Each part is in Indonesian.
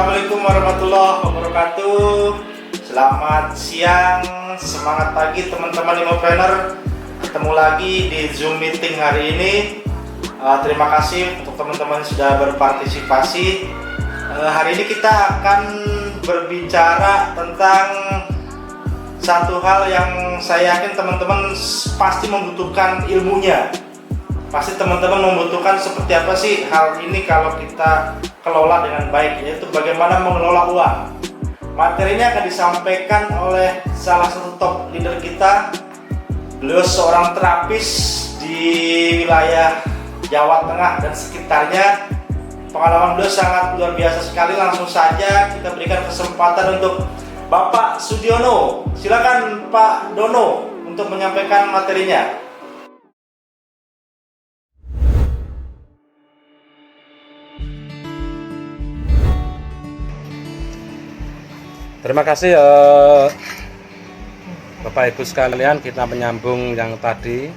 Assalamualaikum warahmatullahi wabarakatuh. Selamat siang, semangat pagi teman-teman Imopreneur. Ketemu lagi di Zoom meeting hari ini. Terima kasih untuk teman-teman yang sudah berpartisipasi. Hari ini kita akan berbicara tentang satu hal yang saya yakin teman-teman pasti membutuhkan ilmunya. Pasti teman-teman membutuhkan seperti apa sih hal ini kalau kita kelola dengan baik, yaitu bagaimana mengelola uang. Materi ini akan disampaikan oleh salah satu top leader kita. Beliau seorang terapis di wilayah Jawa Tengah dan sekitarnya. Pengalaman beliau sangat luar biasa sekali. Langsung saja kita berikan kesempatan untuk Bapak Sudiono. Silakan Pak Dono untuk menyampaikan materinya. Terima kasih Bapak Ibu sekalian, kita menyambung yang tadi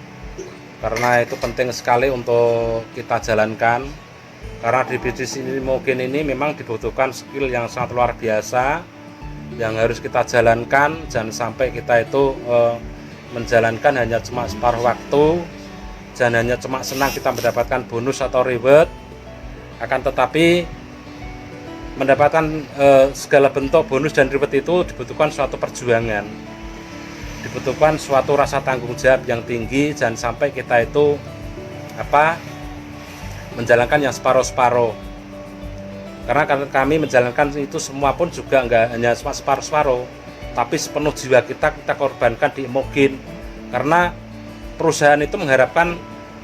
karena itu penting sekali untuk kita jalankan, karena di bisnis ini mungkin ini memang dibutuhkan skill yang sangat luar biasa yang harus kita jalankan. Jangan sampai kita itu menjalankan hanya cuma separuh waktu, jangan hanya cuma senang kita mendapatkan bonus atau reward, akan tetapi mendapatkan segala bentuk bonus dan reward itu dibutuhkan suatu perjuangan, dibutuhkan suatu rasa tanggung jawab yang tinggi. Jangan sampai kita itu menjalankan yang separuh-separuh, karena kami menjalankan itu semua pun juga enggak hanya separuh-separuh, tapi sepenuh jiwa kita korbankan di Imogen. Karena perusahaan itu mengharapkan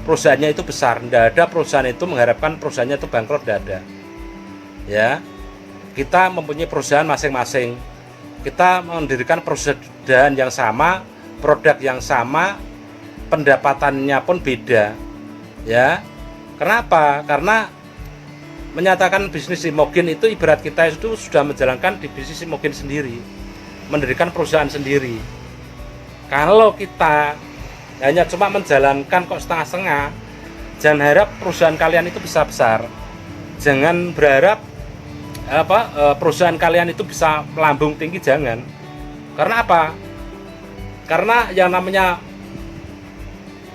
perusahaannya itu besar, tidak ada perusahaan itu mengharapkan perusahaannya itu bangkrut, tidak ada ya. Kita mempunyai perusahaan masing-masing, kita mendirikan perusahaan yang sama, produk yang sama, pendapatannya pun beda ya. Kenapa? Karena menyatakan bisnis Imogen itu ibarat kita itu sudah menjalankan di bisnis Imogen sendiri, mendirikan perusahaan sendiri. Kalau kita hanya cuma menjalankan kok setengah-setengah, jangan harap perusahaan kalian itu bisa besar, jangan berharap perusahaan kalian itu bisa melambung tinggi, jangan. Karena apa? Karena yang namanya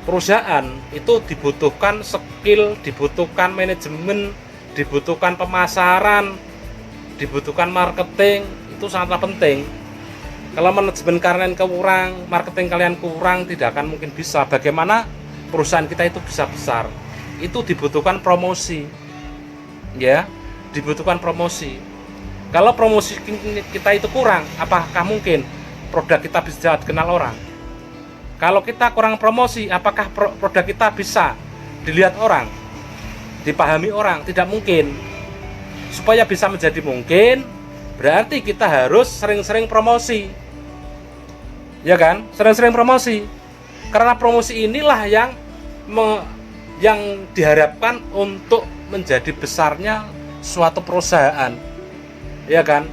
perusahaan itu dibutuhkan skill, dibutuhkan manajemen, dibutuhkan pemasaran, dibutuhkan marketing. Itu sangatlah penting. Kalau manajemen kalian kurang, marketing kalian kurang, tidak akan mungkin bisa. Bagaimana perusahaan kita itu bisa besar? Itu dibutuhkan promosi ya, dibutuhkan promosi. Kalau promosi kita itu kurang, apakah mungkin produk kita bisa dikenal orang? Kalau kita kurang promosi, apakah produk kita bisa dilihat orang, dipahami orang? Tidak mungkin. Supaya bisa menjadi mungkin, berarti kita harus sering-sering promosi, ya kan? Sering-sering promosi. Karena promosi inilah yang diharapkan untuk menjadi besarnya suatu perusahaan, ya kan?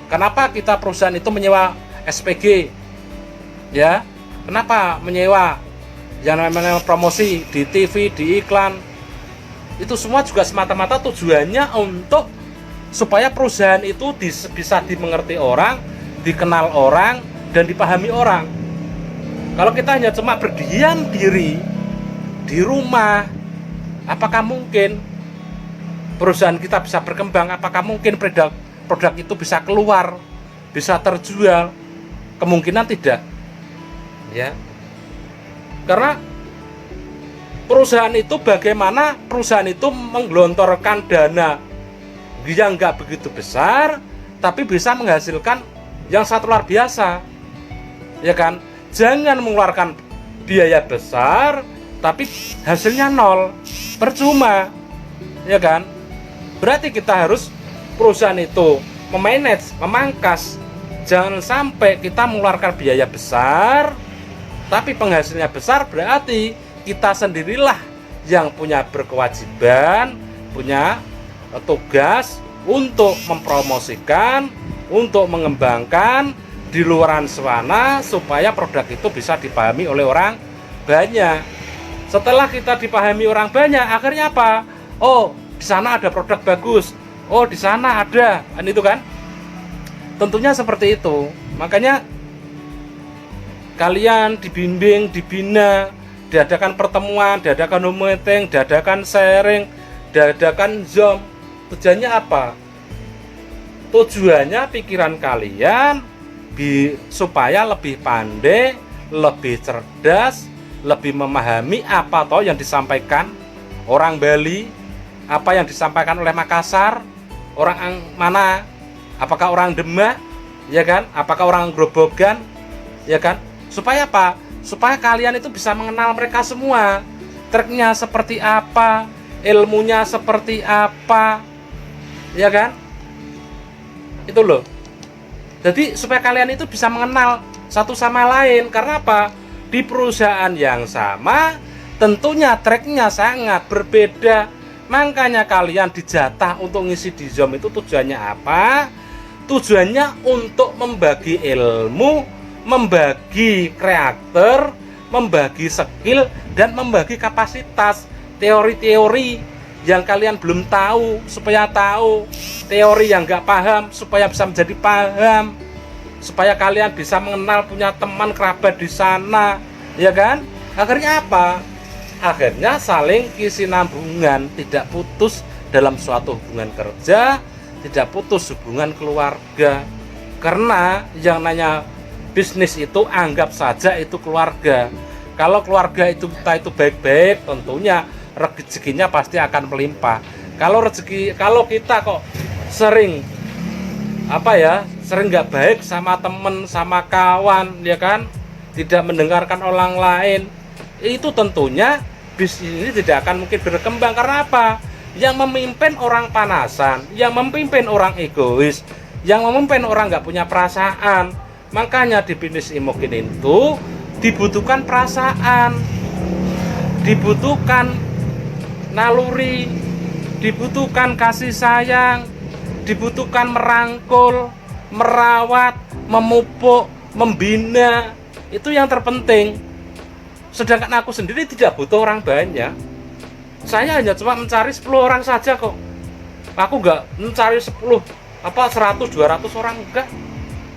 Kenapa kita perusahaan itu menyewa SPG ya? Kenapa menyewa yang namanya promosi di TV, di iklan? Itu semua juga semata-mata tujuannya untuk supaya perusahaan itu bisa dimengerti orang, dikenal orang, dan dipahami orang. Kalau kita hanya cuma berdiam diri di rumah, apakah mungkin perusahaan kita bisa berkembang? Apakah mungkin produk itu bisa keluar, bisa terjual? Kemungkinan tidak ya. Karena perusahaan itu, bagaimana perusahaan itu menggelontorkan dana yang nggak begitu besar tapi bisa menghasilkan yang sangat luar biasa, ya kan? Jangan mengeluarkan biaya besar tapi hasilnya nol, percuma, ya kan? Berarti kita harus perusahaan itu memanage, memangkas. Jangan sampai kita mengeluarkan biaya besar tapi penghasilnya besar, berarti kita sendirilah yang punya berkewajiban, punya tugas untuk mempromosikan, untuk mengembangkan di luaran sana supaya produk itu bisa dipahami oleh orang banyak. Setelah kita dipahami orang banyak, akhirnya apa? Oh, di sana ada produk bagus. oh di sana ada, kan itu kan. Tentunya seperti itu. Makanya kalian dibimbing, dibina, diadakan pertemuan, diadakan meeting, diadakan sharing, diadakan Zoom. Tujuannya apa? Tujuannya pikiran kalian supaya lebih pandai, lebih cerdas, lebih memahami apa toh yang disampaikan orang Bali, apa yang disampaikan oleh Makassar, orang mana, apakah orang Demak, ya kan? Apakah orang Grobogan, ya kan? Supaya apa? Supaya kalian itu bisa mengenal mereka semua. Triknya seperti apa, ilmunya seperti apa, ya kan? Itu loh. Jadi supaya kalian itu bisa mengenal satu sama lain. Karena apa? Di perusahaan yang sama, tentunya triknya sangat berbeda. Makanya kalian dijatah untuk ngisi di Zoom itu tujuannya apa? Tujuannya untuk membagi ilmu, membagi karakter, membagi skill, dan membagi kapasitas. Teori-teori yang kalian belum tahu supaya tahu, teori yang nggak paham supaya bisa menjadi paham, supaya kalian bisa mengenal, punya teman kerabat di sana, ya kan? Akhirnya apa? Akhirnya saling kesinambungan, tidak putus dalam suatu hubungan kerja, tidak putus hubungan keluarga. Karena yang namanya bisnis itu anggap saja itu keluarga. Kalau keluarga itu kita itu baik-baik, tentunya rezekinya pasti akan melimpah. Kalau kita kok sering sering nggak baik sama temen, sama kawan, ya kan, tidak mendengarkan orang lain, itu tentunya bisnis ini tidak akan mungkin berkembang. Karena apa? Yang memimpin orang panasan, yang memimpin orang egois, yang memimpin orang nggak punya perasaan. Makanya di bisnis Imokin itu dibutuhkan perasaan, dibutuhkan naluri, dibutuhkan kasih sayang, dibutuhkan merangkul, merawat, memupuk, membina. Itu yang terpenting. Sedangkan aku sendiri tidak butuh orang banyak. Saya hanya cuma mencari 10 orang saja kok. Aku nggak mencari 100, 200 orang, enggak.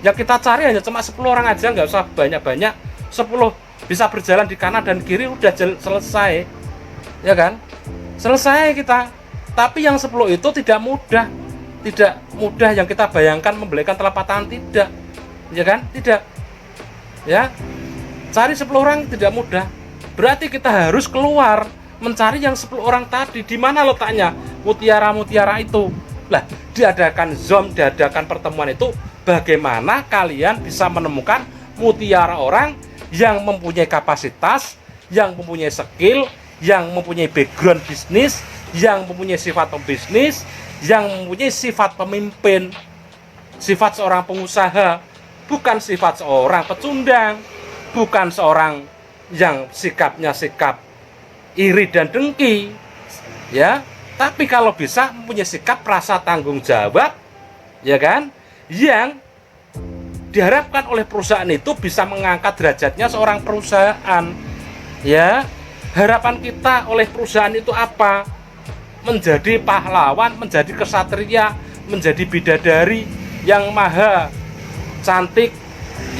Yang kita cari hanya cuma 10 orang aja, nggak usah banyak-banyak. 10 bisa berjalan di kanan dan kiri udah selesai, ya kan? Selesai kita. Tapi yang 10 itu tidak mudah yang kita bayangkan membelikan telapak tangan, tidak, ya kan? Tidak, ya. Cari 10 orang tidak mudah. Berarti kita harus keluar mencari yang 10 orang tadi. Di mana letaknya mutiara-mutiara itu? Lah, diadakan Zoom, diadakan pertemuan itu, bagaimana kalian bisa menemukan mutiara orang yang mempunyai kapasitas, yang mempunyai skill, yang mempunyai background bisnis, yang mempunyai sifat pebisnis, yang mempunyai sifat pemimpin, sifat seorang pengusaha, bukan sifat seorang pecundang, bukan seorang yang sikapnya sikap iri dan dengki, ya. Tapi kalau bisa mempunyai sikap rasa tanggung jawab, ya kan, yang diharapkan oleh perusahaan itu bisa mengangkat derajatnya seorang perusahaan, ya. Harapan kita oleh perusahaan itu apa? Menjadi pahlawan, menjadi kesatria, menjadi bidadari yang maha cantik,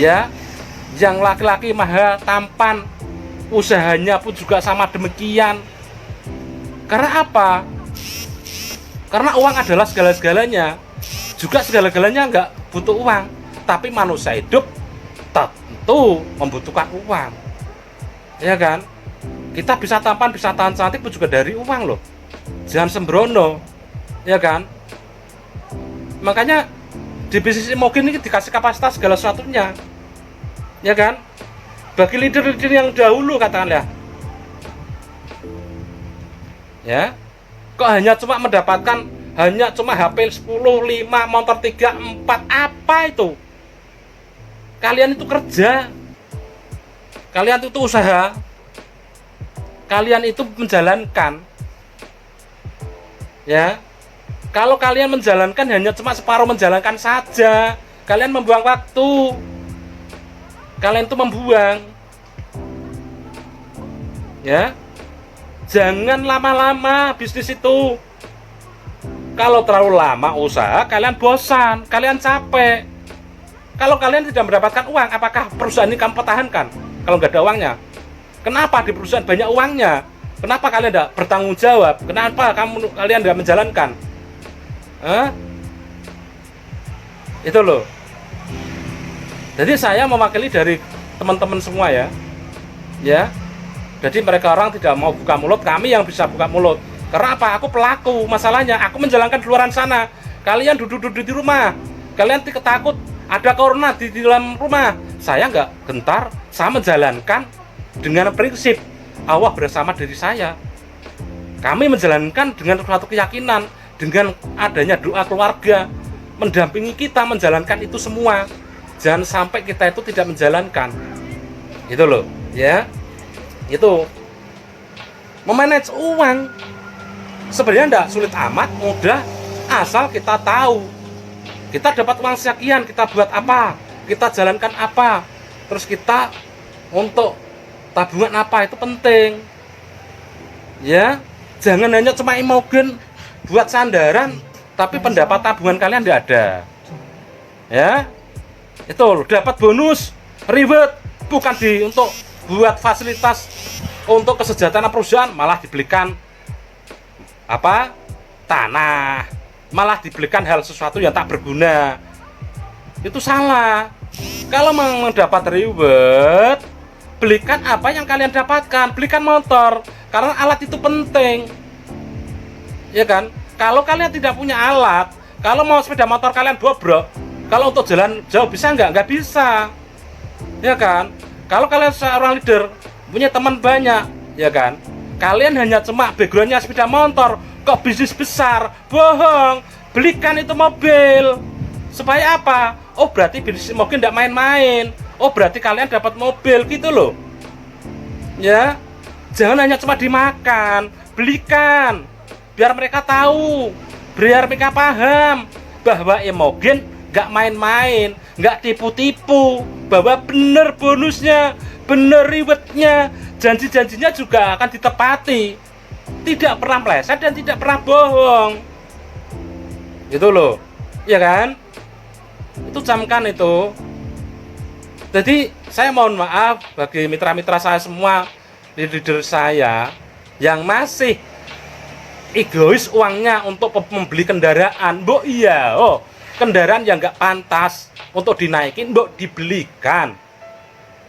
ya, yang laki-laki maha tampan, usahanya pun juga sama demikian. Karena apa? Karena uang adalah segala-galanya. Juga segala-galanya nggak butuh uang, tapi manusia hidup tentu membutuhkan uang, ya kan? Kita bisa tampan, bisa tahan cantik pun juga dari uang loh. Jangan sembrono, ya kan? Makanya di bisnis Imokin ini dikasih kapasitas segala sesuatunya, ya kan? Bagi leader-leader yang dahulu katakanlah, ya, kok hanya cuma mendapatkan HP 10, 5, motor 3, 4, apa itu? Kalian itu kerja, kalian itu usaha, kalian itu menjalankan, ya. Kalau kalian menjalankan hanya cuma separuh menjalankan saja, kalian membuang waktu, kalian itu membuang, ya. Jangan lama-lama bisnis itu, Kalau terlalu lama usaha, kalian bosan, kalian capek. Kalau kalian tidak mendapatkan uang, apakah perusahaan ini kamu pertahankan? Kalau nggak ada uangnya, kenapa di perusahaan banyak uangnya? Kenapa kalian tidak bertanggung jawab? Kenapa kalian tidak menjalankan? Itu loh. Jadi saya mewakili dari teman-teman semua ya. Jadi mereka orang tidak mau buka mulut, kami yang bisa buka mulut. Karena apa? Aku pelaku. Masalahnya aku menjalankan di luar sana. Kalian duduk-duduk di rumah. Kalian takut ada corona di dalam rumah. Saya nggak gentar. Saya menjalankan dengan prinsip Allah bersama diri saya. Kami menjalankan dengan suatu keyakinan, dengan adanya doa keluarga mendampingi kita menjalankan itu semua. Jangan sampai kita itu tidak menjalankan. Itu loh, ya. Itu memanage uang sebenarnya tidak sulit amat, mudah, asal kita tahu kita dapat uang sekian, kita buat apa, kita jalankan apa, terus kita untuk tabungan apa, itu penting ya. Jangan hanya cuma imogen buat sandaran tapi pendapat tabungan kalian tidak ada ya. Itu dapat bonus reward bukan untuk buat fasilitas untuk kesejahteraan perusahaan, malah dibelikan tanah, malah dibelikan hal sesuatu yang tak berguna. Itu salah. Kalau mendapat reward, belikan apa yang kalian dapatkan, belikan motor, karena alat itu penting ya kan. Kalau kalian tidak punya alat, kalau mau sepeda motor kalian bobrok, kalau untuk jalan jauh bisa nggak bisa ya kan. Kalau kalian seorang leader punya teman banyak ya kan, kalian hanya cuma backgroundnya sepeda motor kok bisnis besar, bohong. Belikan itu mobil supaya apa? Oh berarti bisnis mungkin tidak main-main. Oh berarti kalian dapat mobil gitu loh ya. Jangan hanya cuma dimakan, belikan biar mereka tahu, biar mereka paham bahwa Imogen nggak main-main, nggak tipu-tipu, bahwa bener bonusnya, bener rewardnya, janji-janjinya juga akan ditepati, tidak pernah meleset dan tidak pernah bohong. Itu loh, ya kan? Itu camkan itu. Jadi saya mohon maaf bagi mitra-mitra saya semua, leader saya yang masih egois uangnya untuk membeli kendaraan. Kendaraan yang nggak pantas untuk dinaikin, dibelikan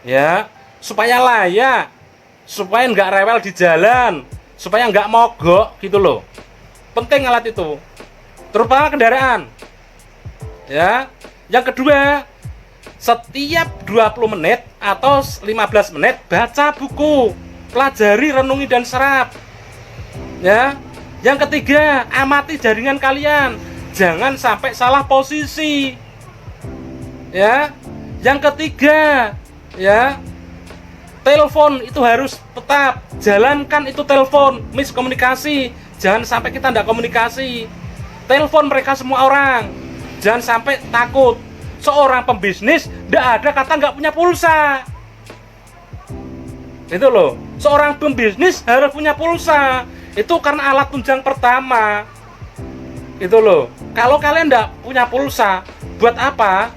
ya, supaya layak, supaya nggak rewel di jalan, supaya nggak mogok gitu loh. Penting alat itu, terutama kendaraan ya. Yang kedua, setiap 20 menit atau 15 menit baca buku, pelajari, renungi dan serap ya. Yang ketiga, amati jaringan kalian, jangan sampai salah posisi ya. Yang ketiga ya, telepon itu harus tetap jalankan, itu telepon miskomunikasi, jangan sampai kita tidak komunikasi. Telepon mereka semua orang, jangan sampai takut. Seorang pembisnis tidak ada kata nggak punya pulsa. Itu loh, seorang pembisnis harus punya pulsa. Itu karena alat tunjang pertama. Itu loh. Kalau kalian tidak punya pulsa, buat apa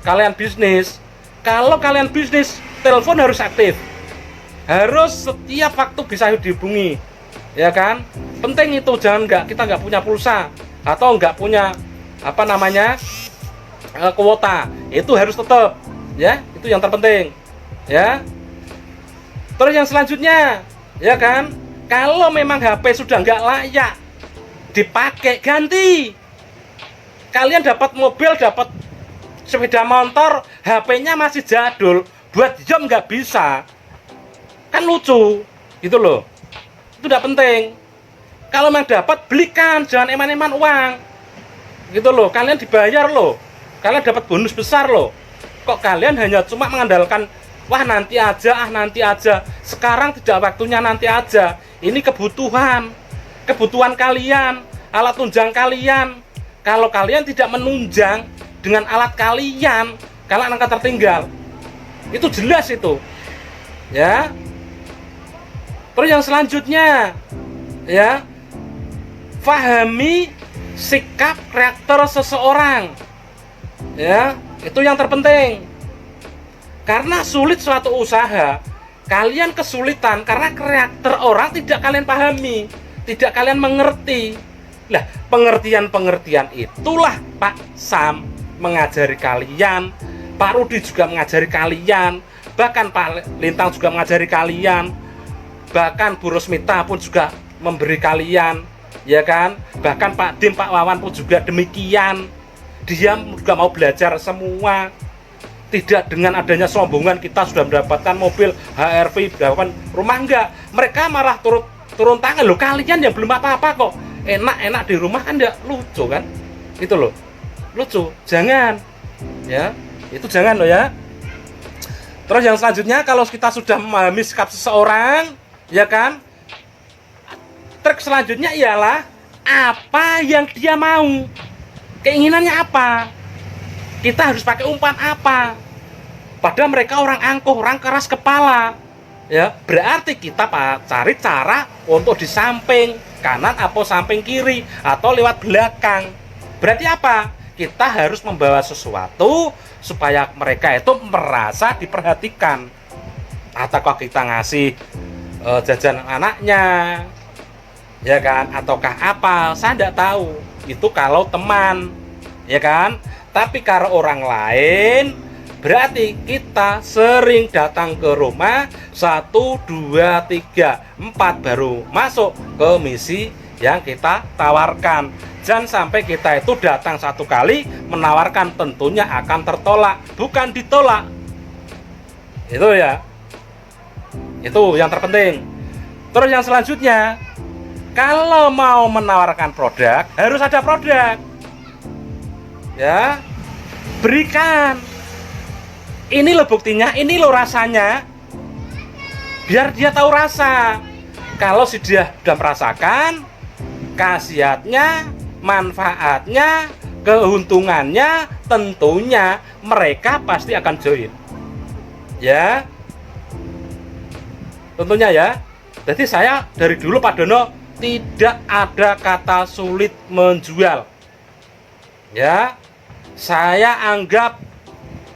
kalian bisnis? Kalau kalian bisnis, telepon harus aktif, harus setiap waktu bisa dihubungi, ya kan? Penting itu. Jangan kita nggak punya pulsa atau nggak punya kuota. Itu harus tetap, ya. Itu yang terpenting, ya. Terus yang selanjutnya, ya kan? Kalau memang HP sudah nggak layak dipakai, ganti. Kalian dapat mobil, dapat sepeda motor, HP-nya masih jadul, buat jam nggak bisa, kan lucu, gitu loh. Itu udah penting. Kalau memang dapat, belikan, jangan eman-eman uang, gitu loh. Kalian dibayar loh, kalian dapat bonus besar loh. Kok kalian hanya cuma mengandalkan, wah nanti aja, nanti aja. Sekarang tidak waktunya nanti aja. Ini kebutuhan kalian, alat tunjang kalian. Kalau kalian tidak menunjang dengan alat kalian akan tertinggal. Itu jelas itu, ya. Terus yang selanjutnya, ya, pahami sikap karakter seseorang. Ya, itu yang terpenting. Karena sulit suatu usaha, kalian kesulitan karena karakter orang tidak kalian pahami, tidak kalian mengerti. Lah, pengertian-pengertian itulah Pak Sam mengajari kalian, Pak Rudi juga mengajari kalian, bahkan Pak Lintang juga mengajari kalian, bahkan Bu Rosmita pun juga memberi kalian, ya kan? Bahkan Pak Dim, Pak Wawan pun juga demikian. Dia juga mau belajar semua. Tidak dengan adanya sombongan kita sudah mendapatkan mobil HR-V, mendapatkan rumah, enggak. Mereka malah turun tangan loh. Kalian yang belum apa-apa kok enak-enak di rumah kan, enggak lucu kan? Itu loh. Lucu. Jangan. Ya. Itu jangan loh ya. Terus yang selanjutnya, kalau kita sudah memahami sikap seseorang, ya kan? Trik selanjutnya ialah apa yang dia mau. Keinginannya apa? Kita harus pakai umpan apa? Padahal mereka orang angkuh, orang keras kepala. Ya, berarti kita cari cara untuk di samping kanan atau samping kiri atau lewat belakang. Berarti apa? Kita harus membawa sesuatu supaya mereka itu merasa diperhatikan. Ataukah kita ngasih jajan anaknya, ya kan? Ataukah apa? Saya tidak tahu. Itu kalau teman, ya kan? Tapi kalau orang lain, berarti kita sering datang ke rumah 1, 2, 3, 4 baru masuk ke misi yang kita tawarkan. Jangan sampai kita itu datang 1 kali menawarkan, tentunya akan tertolak, bukan ditolak. Itu ya. Itu yang terpenting. Terus yang selanjutnya, kalau mau menawarkan produk, harus ada produk. Ya, berikan. Ini loh buktinya, ini loh rasanya. Biar dia tahu rasa. Kalau dia sudah merasakan khasiatnya, manfaatnya, keuntungannya, tentunya mereka pasti akan join. Ya. Tentunya ya. Jadi saya dari dulu Pak Dono tidak ada kata sulit menjual. Ya. Saya anggap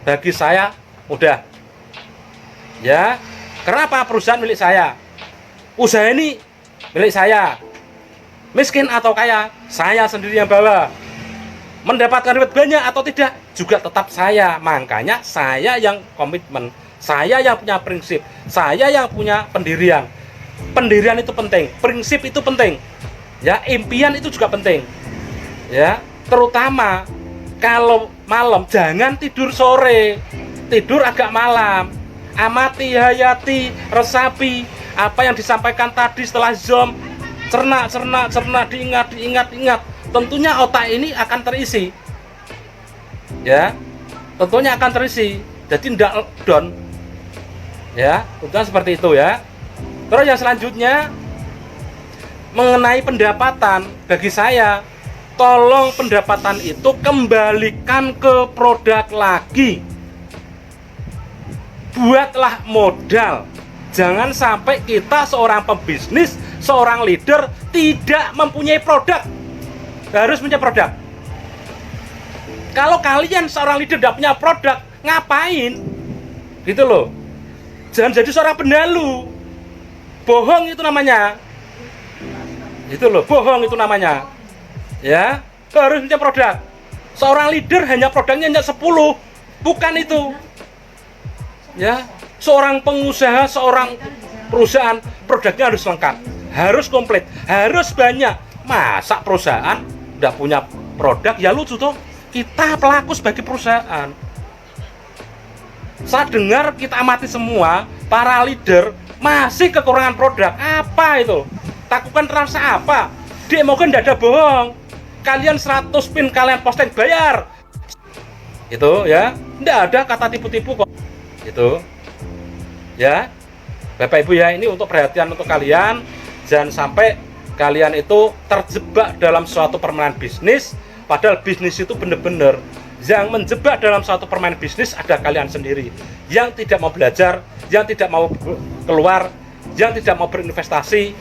bagi saya mudah. Ya. Kenapa perusahaan milik saya? Usaha ini milik saya. Miskin atau kaya, saya sendiri yang bawa. Mendapatkan duit banyak atau tidak, juga tetap saya. Makanya saya yang komitmen, saya yang punya prinsip, saya yang punya pendirian. Pendirian itu penting, prinsip itu penting. Ya, impian itu juga penting. Ya, terutama kalau malam jangan tidur sore, tidur agak malam. Amati, hayati, resapi apa yang disampaikan tadi setelah Zoom. Cerna, diingat. Tentunya otak ini akan terisi. Ya, tentunya akan terisi. Jadi tidak down. Ya, tentunya seperti itu ya. Terus yang selanjutnya mengenai pendapatan, bagi saya tolong pendapatan itu kembalikan ke produk lagi. Buatlah modal. Jangan sampai kita seorang pebisnis, seorang leader tidak mempunyai produk. Harus punya produk. Kalau kalian seorang leader tidak punya produk, ngapain? Gitu loh. Jangan jadi seorang benalu. Bohong itu namanya. Itu loh, bohong itu namanya. Ya, harus punya produk. Seorang leader hanya produknya hanya 10, bukan itu. Ya, seorang pengusaha, seorang perusahaan produknya harus lengkap, harus komplit, harus banyak. Masa perusahaan tidak punya produk, ya lucu tuh. Kita pelaku sebagai perusahaan. Saya dengar, kita amati semua para leader masih kekurangan produk. Apa itu? Takutkan rasa apa? Demo kan tidak ada bohong. Kalian 100 pin kalian posting bayar. Itu ya, tidak ada kata tipu-tipu kok. Itu ya, Bapak Ibu ya, ini untuk perhatian untuk kalian. Jangan sampai kalian itu terjebak dalam suatu permainan bisnis. Padahal bisnis itu benar-benar yang menjebak dalam suatu permainan bisnis ada kalian sendiri. Yang tidak mau belajar, yang tidak mau keluar, yang tidak mau berinvestasi,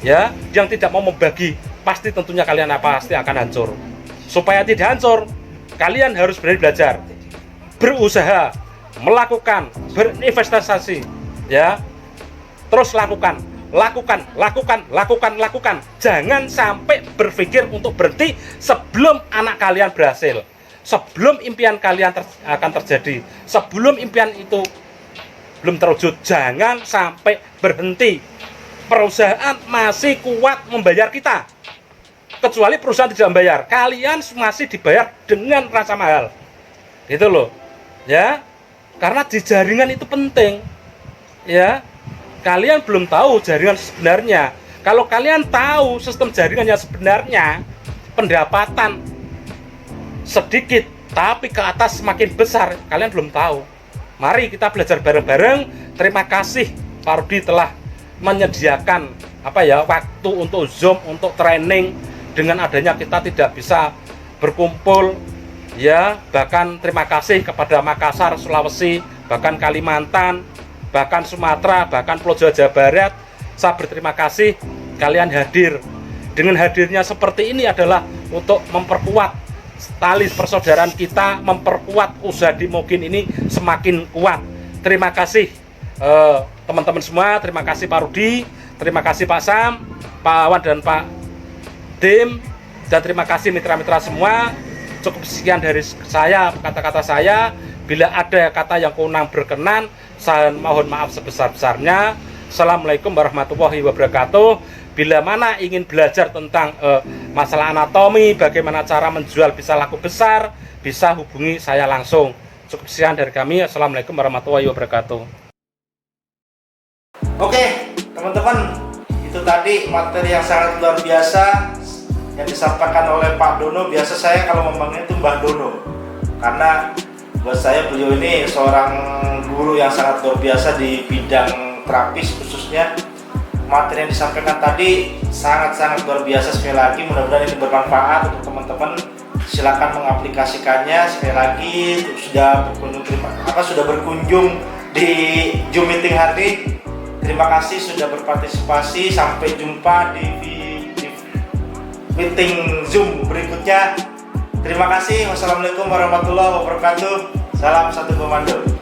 ya, yang tidak mau membagi pasti tentunya kalian pasti akan hancur. Supaya tidak hancur, kalian harus berani belajar, berusaha, melakukan, berinvestasi, ya. Terus lakukan. Jangan sampai berpikir untuk berhenti sebelum anak kalian berhasil, sebelum impian kalian akan terjadi, sebelum impian itu belum terwujud. Jangan sampai berhenti. Perusahaan masih kuat membayar kita. Kecuali perusahaan tidak membayar, kalian masih dibayar dengan rasa mahal. Gitu loh. Ya. Karena di jaringan itu penting. Ya. Kalian belum tahu jaringan sebenarnya. Kalau kalian tahu sistem jaringannya sebenarnya, pendapatan sedikit tapi ke atas semakin besar, kalian belum tahu. Mari kita belajar bareng-bareng. Terima kasih Pak Rudi telah menyediakan waktu untuk Zoom, untuk training. Dengan adanya kita tidak bisa berkumpul, ya. Bahkan terima kasih kepada Makassar, Sulawesi, bahkan Kalimantan, bahkan Sumatera, bahkan Pulau Jawa Barat. Saya berterima kasih kalian hadir. Dengan hadirnya seperti ini adalah untuk memperkuat tali persaudaraan kita, memperkuat usaha di Mogen ini semakin kuat. Terima kasih teman-teman semua, terima kasih Pak Rudi, terima kasih Pak Sam, Pak Awan dan Pak Dim, dan terima kasih mitra-mitra semua. Cukup sekian dari saya, kata-kata saya. Bila ada kata yang kurang berkenan, saya mohon maaf sebesar-besarnya. Assalamualaikum warahmatullahi wabarakatuh. Bila mana ingin belajar tentang masalah anatomi, bagaimana cara menjual bisa laku besar, bisa hubungi saya langsung. Cukup sekian dari kami. Assalamualaikum warahmatullahi wabarakatuh. Oke, teman-teman, itu tadi materi yang sangat luar biasa yang disampaikan oleh Pak Dono. Biasa saya kalau memanggilnya itu Mbah Dono, karena buat saya beliau ini seorang guru yang sangat luar biasa di bidang terapis khususnya. Materi yang disampaikan tadi sangat-sangat luar biasa. Sekali lagi mudah-mudahan ini bermanfaat untuk teman-teman. Silakan mengaplikasikannya. Sekali lagi sudah berkunjung di Zoom meeting hari. Terima kasih sudah berpartisipasi. Sampai jumpa di meeting Zoom berikutnya. Terima kasih. Wassalamualaikum warahmatullahi wabarakatuh. Salam satu komando.